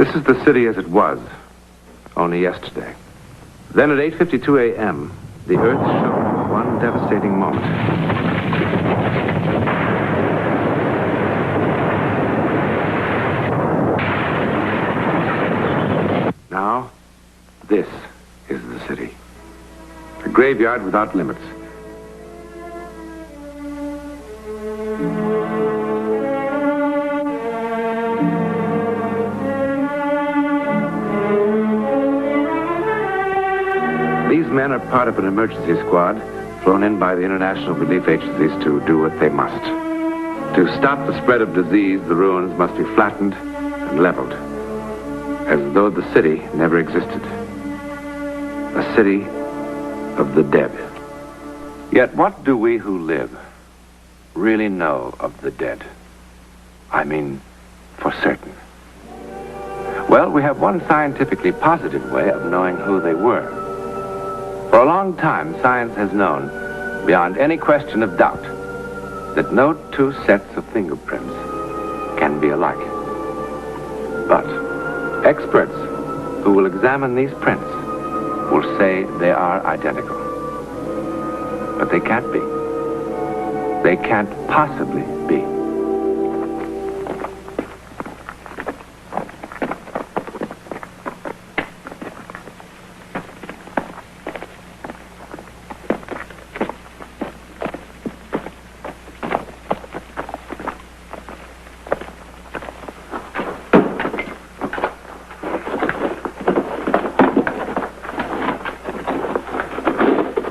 This is the city as it was, only yesterday. Then at 8:52 a.m., the Earth showed one devastating moment. Now, this is the city. A graveyard without limits. These men are part of an emergency squad flown in by the international relief agencies to do what they must. To stop the spread of disease, the ruins must be flattened and leveled, as though the city never existed. A city of the dead. Yet what do we who live really know of the dead? I mean, for certain. Well, we have one scientifically positive way of knowing who they were. For a long time, science has known, beyond any question of doubt, that no two sets of fingerprints can be alike. But experts who will examine these prints will say they are identical. But they can't be. They can't possibly be.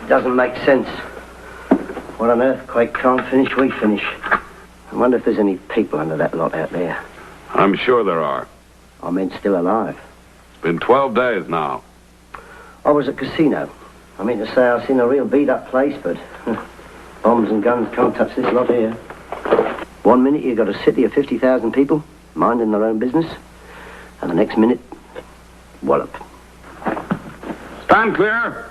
Doesn't make sense. What on earth quake can't finish, we finish. I wonder if there's any people under that lot out there. I'm sure there are. I mean, still alive. It's been 12 days now. I was at casino. I mean to say I've seen a real beat-up place, but bombs and guns can't touch this lot here. 1 minute you got a city of 50,000 people minding their own business, and the next minute, wallop. Stand clear!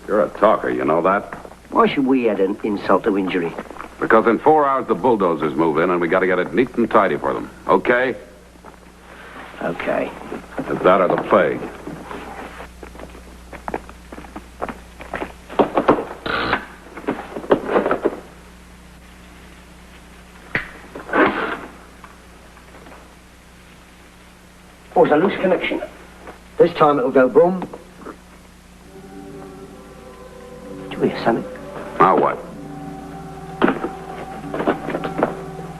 You're a talker, you know that? Why should we add an insult to injury? Because in 4 hours the bulldozers move in and we gotta get it neat and tidy for them. Okay? Okay. Is that or the plague? Oh, it's a loose connection. This time it'll go boom. Did you hear something? Now what?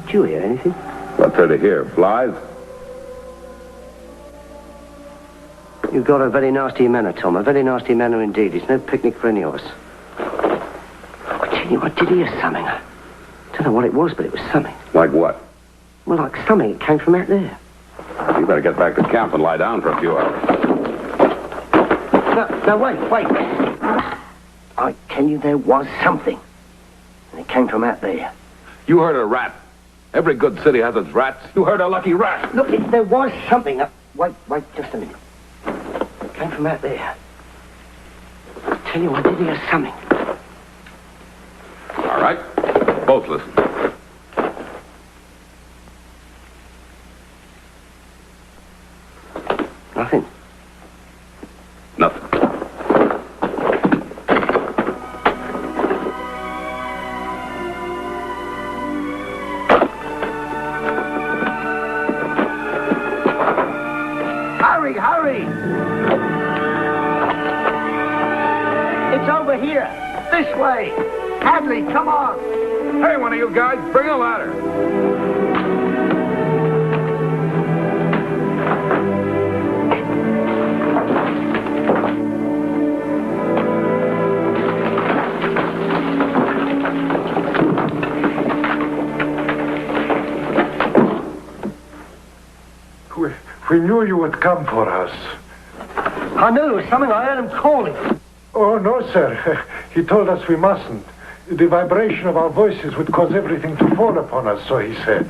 Did you hear anything? What's there to hear? Flies? You've got a very nasty manner, Tom. A very nasty manner indeed. It's no picnic for any of us. I tell you, I did hear something. I don't know what it was, but it was something. Like what? Well, like something. It came from out there. You better get back to camp and lie down for a few hours. No, wait. I tell you, there was something. And it came from out there. You heard a rat. Every good city has its rats. You heard a lucky rat. Look, there was something. Wait, just a minute. It came from out there. I tell you, I did hear something. All right. Both listen. Nothing. Nothing. Hurry! It's over here. This way. Hadley, come on. Hey, one of you guys, bring a ladder. We knew you would come for us. I knew there was something. I heard him calling. Oh, no, sir. He told us we mustn't. The vibration of our voices would cause everything to fall upon us, so he said.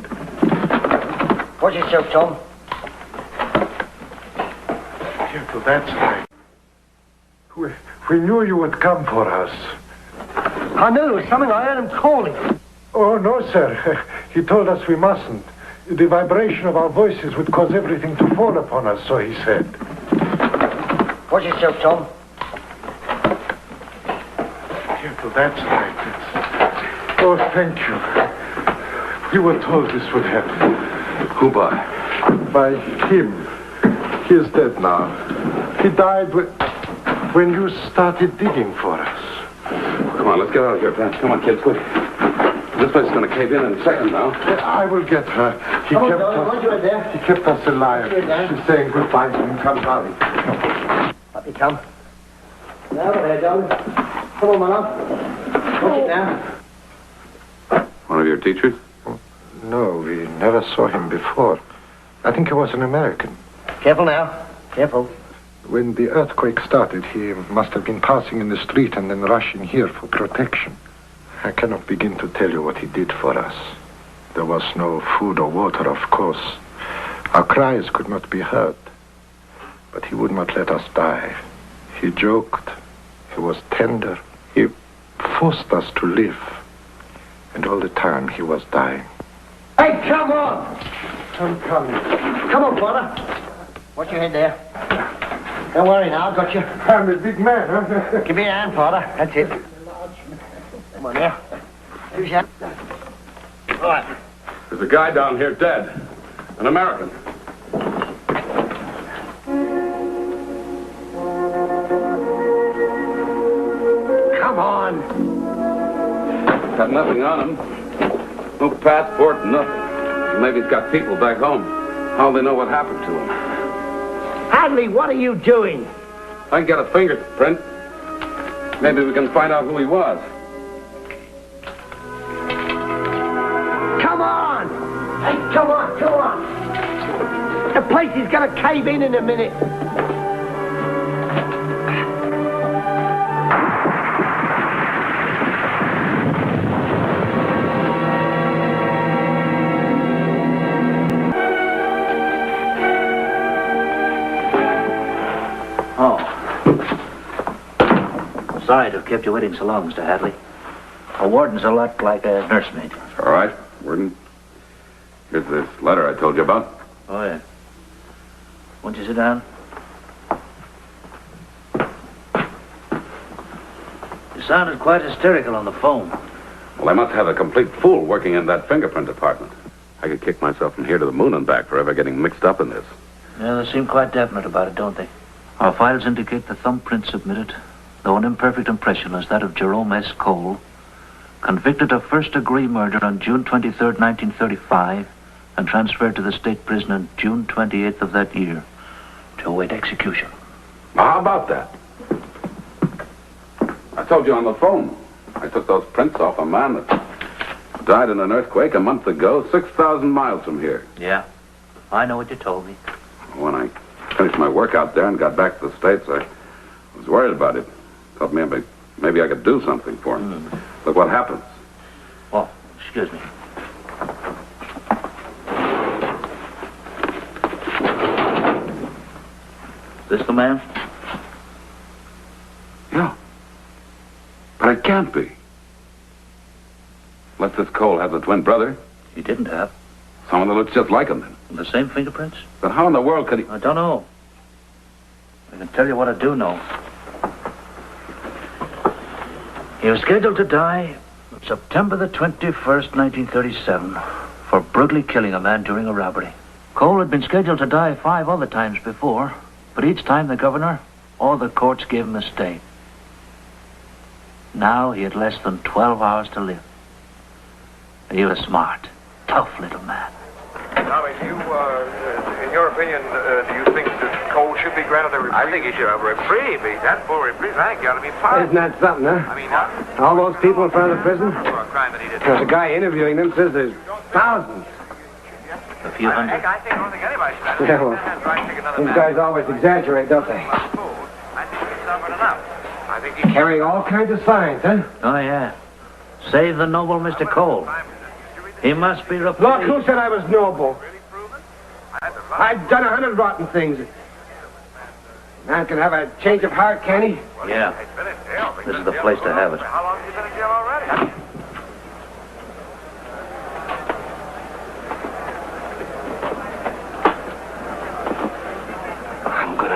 Watch yourself, Tom. Careful, that's right. We knew you would come for us. I knew there was something. I heard him calling. Oh, no, sir. He told us we mustn't. The vibration of our voices would cause everything to fall upon us, so he said. Watch yourself, Tom. Careful, that's right. Oh, thank you. We were told this would happen. Who by? By him. He is dead now. He died when you started digging for us. Come on, let's get out of here, Brent. Come on, kids, quick. This place is going to cave in a second now. I will get her. He kept us alive. She's saying goodbye to him. Come, darling. Up you come. Now, there, darling. Come on, my love. Watch it now. One of your teachers? No, we never saw him before. I think he was an American. Careful now. Careful. When the earthquake started, he must have been passing in the street and then rushing here for protection. I cannot begin to tell you what he did for us. There was no food or water, of course. Our cries could not be heard. But he would not let us die. He joked. He was tender. He forced us to live. And all the time he was dying. Hey, come on! I'm coming. Come on, Father. Watch your head there. Don't worry now, I've got you. I'm a big man, huh? Give me a hand, Father. That's it. Come on now. Use your hand. All right. There's a guy down here dead. An American. Come on. Got nothing on him. No passport, nothing. Maybe he's got people back home. How'll they know what happened to him? Hadley, what are you doing? I can get a fingerprint. Maybe we can find out who he was. Come on! Hey, come on, come on! The place is gonna cave in a minute. Sorry to have kept you waiting so long, Mr. Hadley. A warden's a lot like a nursemaid. All right, Warden. Here's this letter I told you about. Oh, yeah. Won't you sit down? You sounded quite hysterical on the phone. Well, I must have a complete fool working in that fingerprint department. I could kick myself from here to the moon and back for ever getting mixed up in this. Yeah, they seem quite definite about it, don't they? Our files indicate the thumbprint submitted, though an imperfect impression, is that of Jerome S. Cole, convicted of first-degree murder on June 23rd, 1935, and transferred to the state prison on June 28th of that year to await execution. Now, how about that? I told you on the phone. I took those prints off a man that died in an earthquake a month ago, 6,000 miles from here. Yeah, I know what you told me. When I finished my work out there and got back to the States, I was worried about it. Thought maybe I could do something for him. Look what happens. Oh, excuse me. Is this the man? Yeah. But it can't be. Unless this Cole has a twin brother. He didn't have. Someone that looks just like him then. The same fingerprints? But how in the world could he... I don't know. I can tell you what I do know. He was scheduled to die on September the 21st, 1937, for brutally killing a man during a robbery. Cole had been scheduled to die 5 other times before, but each time the governor or the courts gave him a stay. Now he had less than 12 hours to live. He was a smart, tough little man. Tommy, in your opinion, do you think that Cole should be granted a reprieve? I think he should have a reprieve. He's had full reprieve. I think he ought to be fired. Isn't that something, huh? I mean, All those people in front of the prison? for a crime that he didn't. There's a guy interviewing them says there's thousands. A few hundred. I don't think anybody should have Yeah, well, these guys always exaggerate, don't they? I think he's suffered enough. I think he Carrying all kinds of signs, huh? Oh, yeah. Save the noble Mr. Cole. He must be reprieved. Look, who said I was noble? I've done 100 rotten things. Man can have a change of heart, can he? Yeah. This is the place to have it. How long have you been in jail already?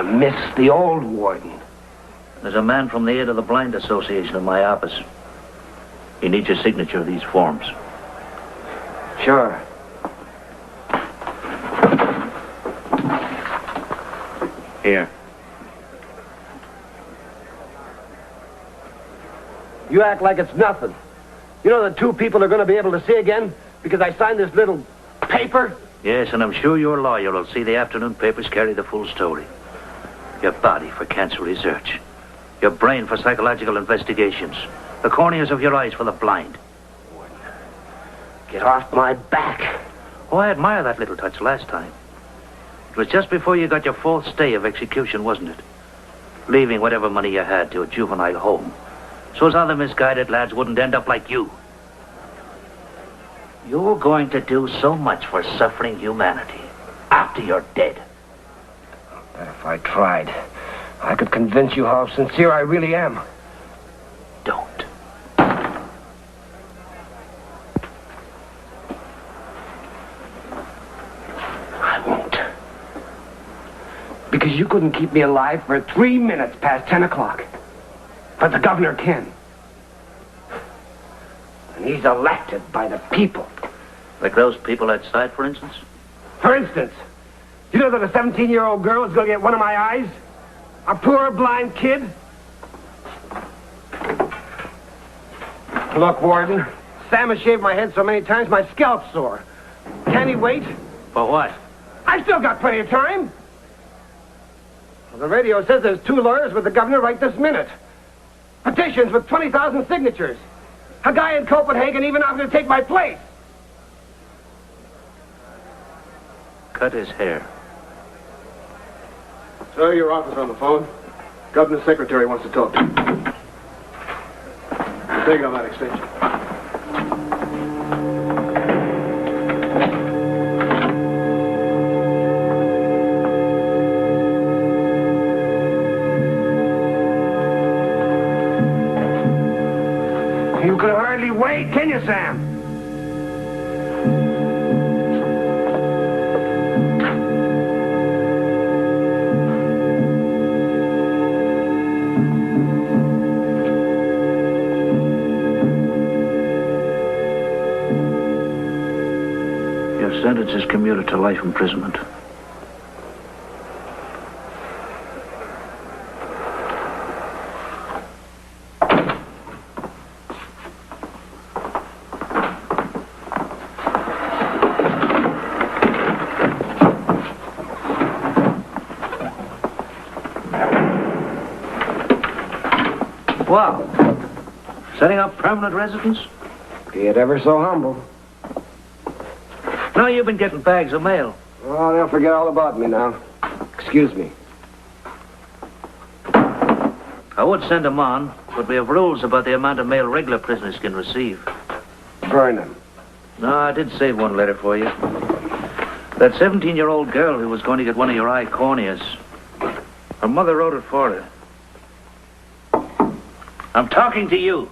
gonna miss the old warden. There's a man from the Aid of the Blind Association in my office. He needs your signature of these forms. Sure. Here. You act like it's nothing. You know the two people are going to be able to see again because I signed this little paper? Yes, and I'm sure your lawyer will see the afternoon papers carry the full story. Your body for cancer research. Your brain for psychological investigations. The corneas of your eyes for the blind. Get off my back. Oh, I admire that little touch last time. It was just before you got your fourth stay of execution, wasn't it? Leaving whatever money you had to a juvenile home. So as other misguided lads wouldn't end up like you. You're going to do so much for suffering humanity after you're dead. If I tried, I could convince you how sincere I really am. Don't. I won't. Because you couldn't keep me alive for 3 minutes past 10 o'clock. But the governor can. And he's elected by the people. Like those people outside, for instance? For instance, you know that a 17-year-old girl is going to get one of my eyes? A poor blind kid? Look, Warden, Sam has shaved my head so many times my scalp's sore. Can he wait? For what? I've still got plenty of time. Well, the radio says there's 2 lawyers with the governor right this minute. Petitions with 20,000 signatures. A guy in Copenhagen even offered to take my place. Cut his hair. Sir, your office on the phone. Governor's secretary wants to talk to you. We'll take it on that extension. You can hardly wait, can you, Sam? Your sentence is commuted to life imprisonment. Wow. Setting up permanent residence? Be it ever so humble. Now you've been getting bags of mail. Oh, they'll forget all about me now. Excuse me. I would send them on, but we have rules about the amount of mail regular prisoners can receive. Burn them. No, I did save one letter for you. That 17-year-old girl who was going to get one of your eye corneas. Her mother wrote it for her. I'm talking to you.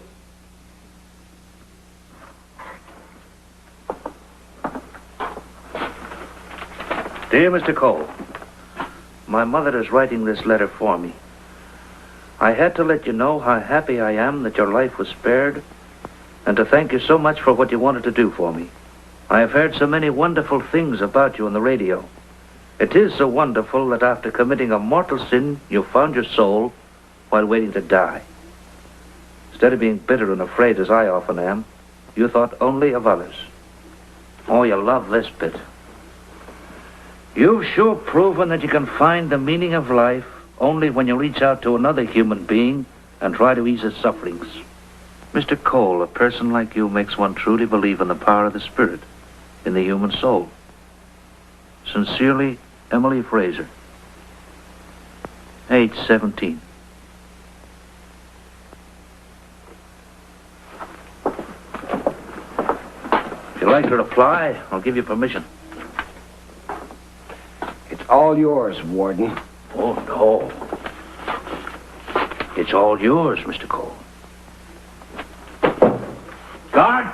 Dear Mr. Cole, my mother is writing this letter for me. I had to let you know how happy I am that your life was spared, and to thank you so much for what you wanted to do for me. I have heard so many wonderful things about you on the radio. It is so wonderful that after committing a mortal sin, you found your soul while waiting to die. Instead of being bitter and afraid, as I often am, you thought only of others. Oh, you love this bit. You've sure proven that you can find the meaning of life only when you reach out to another human being and try to ease his sufferings. Mr. Cole, a person like you makes one truly believe in the power of the spirit, in the human soul. Sincerely, Emily Fraser. Age 17. If you'd like to reply, I'll give you permission. It's all yours, Warden. Oh, no. It's all yours, Mr. Cole. Guard!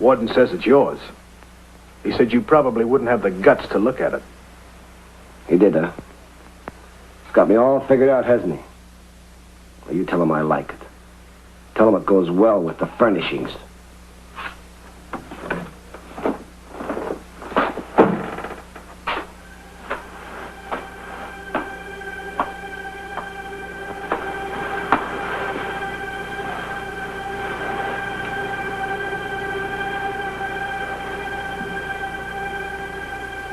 Warden says it's yours. He said you probably wouldn't have the guts to look at it. He did, huh? He's got me all figured out, hasn't he? Well, you tell him I like it. Tell him it goes well with the furnishings.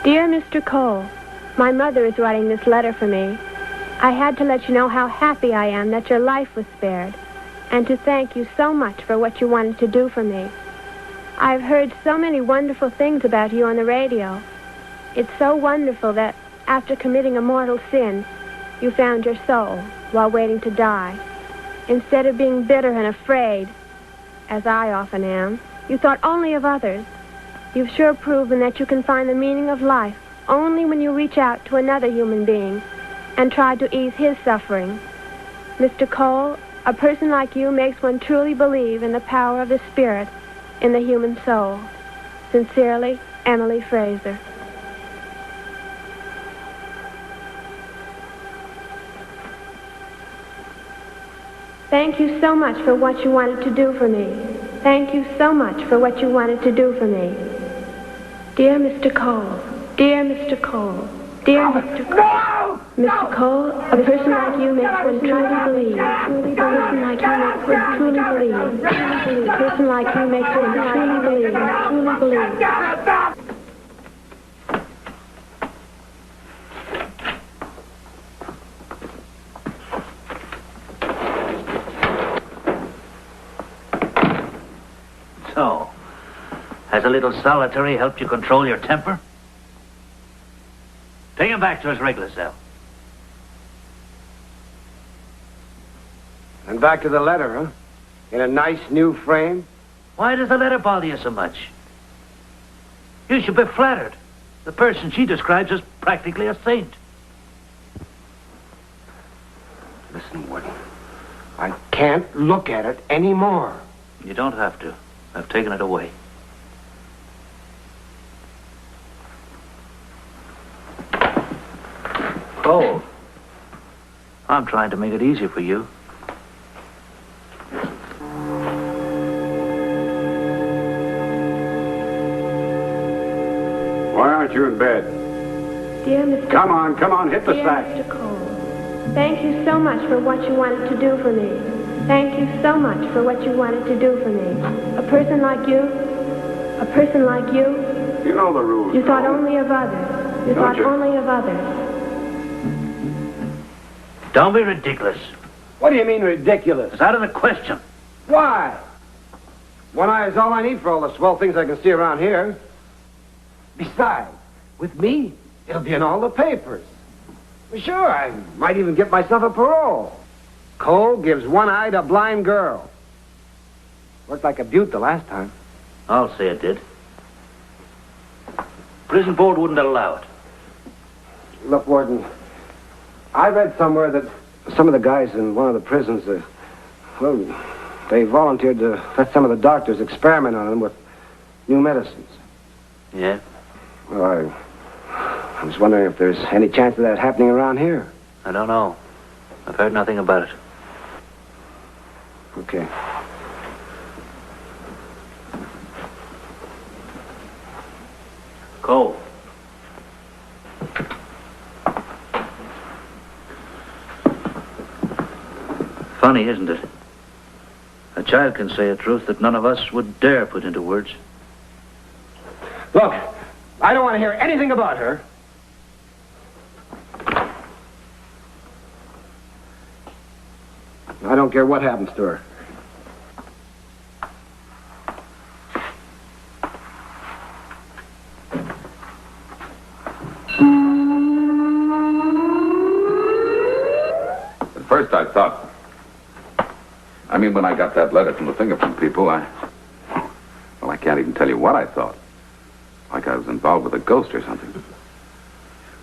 Dear Mr. Cole, my mother is writing this letter for me. I had to let you know how happy I am that your life was spared, and to thank you so much for what you wanted to do for me. I've heard so many wonderful things about you on the radio. It's so wonderful that after committing a mortal sin, you found your soul while waiting to die. Instead of being bitter and afraid, as I often am, you thought only of others. You've sure proven that you can find the meaning of life only when you reach out to another human being and try to ease his suffering. Mr. Cole, a person like you makes one truly believe in the power of the spirit in the human soul. Sincerely, Emily Fraser. Thank you so much for what you wanted to do for me. Thank you so much for what you wanted to do for me. Dear Mr. Cole, dear Mr. Cole, dear Mr. Cole. Mr. Cole, a person like you makes one truly believe. A person like you makes one truly believe. A person like you makes one truly believe. Truly believe. So, has a little solitary helped you control your temper? Take him back to his regular cell. And back to the letter, huh? In a nice new frame? Why does the letter bother you so much? You should be flattered. The person she describes as practically a saint. Listen, Warden. I can't look at it anymore. You don't have to. I've taken it away. Cole, I'm trying to make it easier for you. Why aren't you in bed? Dear Mr. Come on, hit the Dear sack. Mr. Cole, thank you so much for what you wanted to do for me. Thank you so much for what you wanted to do for me. A person like you, You know the rules. you thought Cole. only of others. You Don't thought you? only of others. Don't be ridiculous. What do you mean ridiculous? It's out of the question. Why? One eye is all I need for all the swell things I can see around here. Besides, with me, it'll be in all the papers. Well, sure, I might even get myself a parole. Cole gives one eye to a blind girl. Worked like a beaut the last time. I'll say it did. Prison board wouldn't allow it. Look, Warden, I read somewhere that some of the guys in one of the prisons, they volunteered to let some of the doctors experiment on them with new medicines. Yeah? Well, I was wondering if there's any chance of that happening around here. I don't know. I've heard nothing about it. Okay. Cole. Funny, isn't it? A child can say a truth that none of us would dare put into words. Look, I don't want to hear anything about her. I don't care what happens to her. At first I thought... when I got that letter from the fingerprint people, I can't even tell you what I thought. Like I was involved with a ghost or something.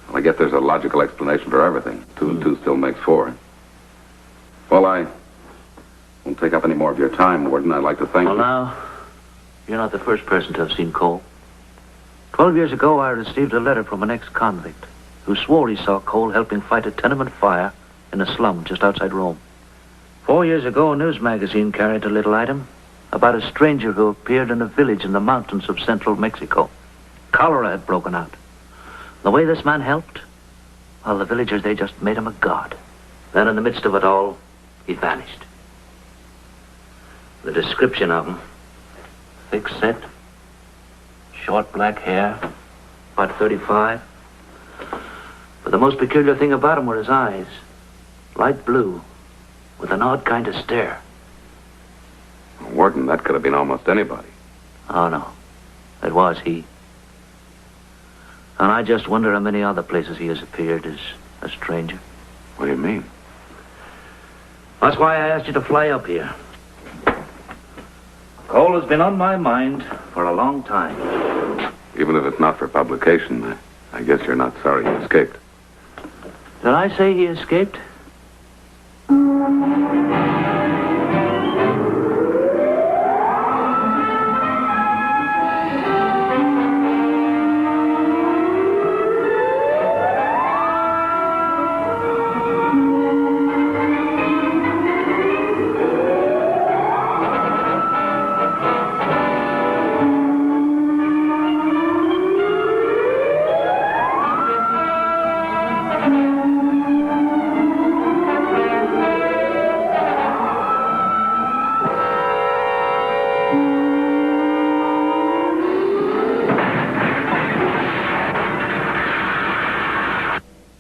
Well, I guess there's a logical explanation for everything. 2 and 2 still makes 4. Well, I won't take up any more of your time, Warden. I'd like to thank Well, you. now, You're not the first person to have seen Cole. 12 years ago, I received a letter from an ex-convict who swore he saw Cole helping fight a tenement fire in a slum just outside Rome. 4 years ago, a news magazine carried a little item about a stranger who appeared in a village in the mountains of central Mexico. Cholera had broken out. The way this man helped, well, the villagers, they just made him a god. Then in the midst of it all, he vanished. The description of him: thick set, short black hair, about 35. But the most peculiar thing about him were his eyes, light blue, with an odd kind of stare. Warden, that could have been almost anybody. Oh, no. It was he. And I just wonder how many other places he has appeared as a stranger. What do you mean? That's why I asked you to fly up here. Cole has been on my mind for a long time. Even if it's not for publication, I guess you're not sorry he escaped. Did I say he escaped?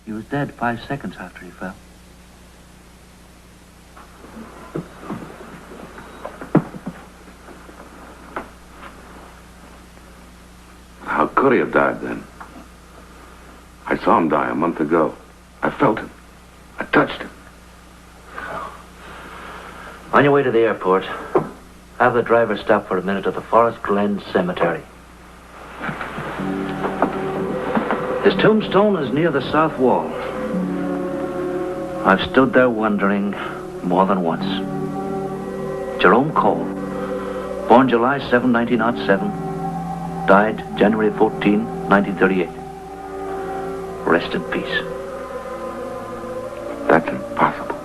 He was dead 5 seconds after he fell. How could he have died then? I saw him die a month ago. I felt him. I touched him. On your way to the airport, have the driver stop for a minute at the Forest Glen Cemetery. His tombstone is near the south wall. I've stood there wondering more than once. Jerome Cole, born July 7, 1907, died January 14, 1938. Rest in peace. That's impossible.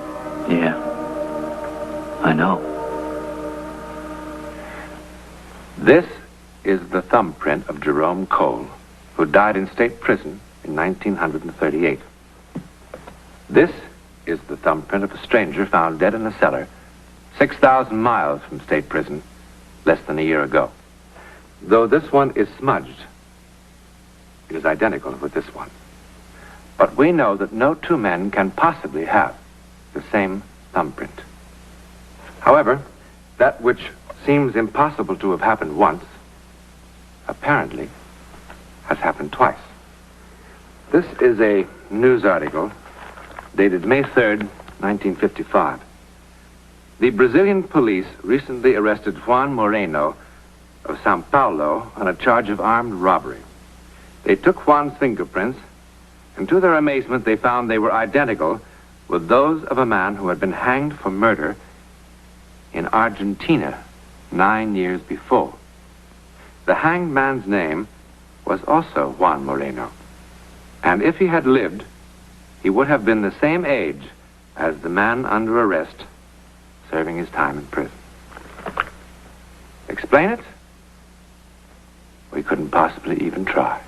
Yeah, I know. This is the thumbprint of Jerome Cole, who died in state prison in 1938. This is the thumbprint of a stranger found dead in a cellar 6,000 miles from state prison less than a year ago. Though this one is smudged, it is identical with this one. But we know that no two men can possibly have the same thumbprint. However, that which seems impossible to have happened once, apparently, has happened twice. This is a news article dated May 3rd, 1955. The Brazilian police recently arrested Juan Moreno of Sao Paulo on a charge of armed robbery. They took Juan's fingerprints, and to their amazement, they found they were identical with those of a man who had been hanged for murder in Argentina 9 years before. The hanged man's name was also Juan Moreno, and if he had lived, he would have been the same age as the man under arrest serving his time in prison. Explain it? We couldn't possibly even try.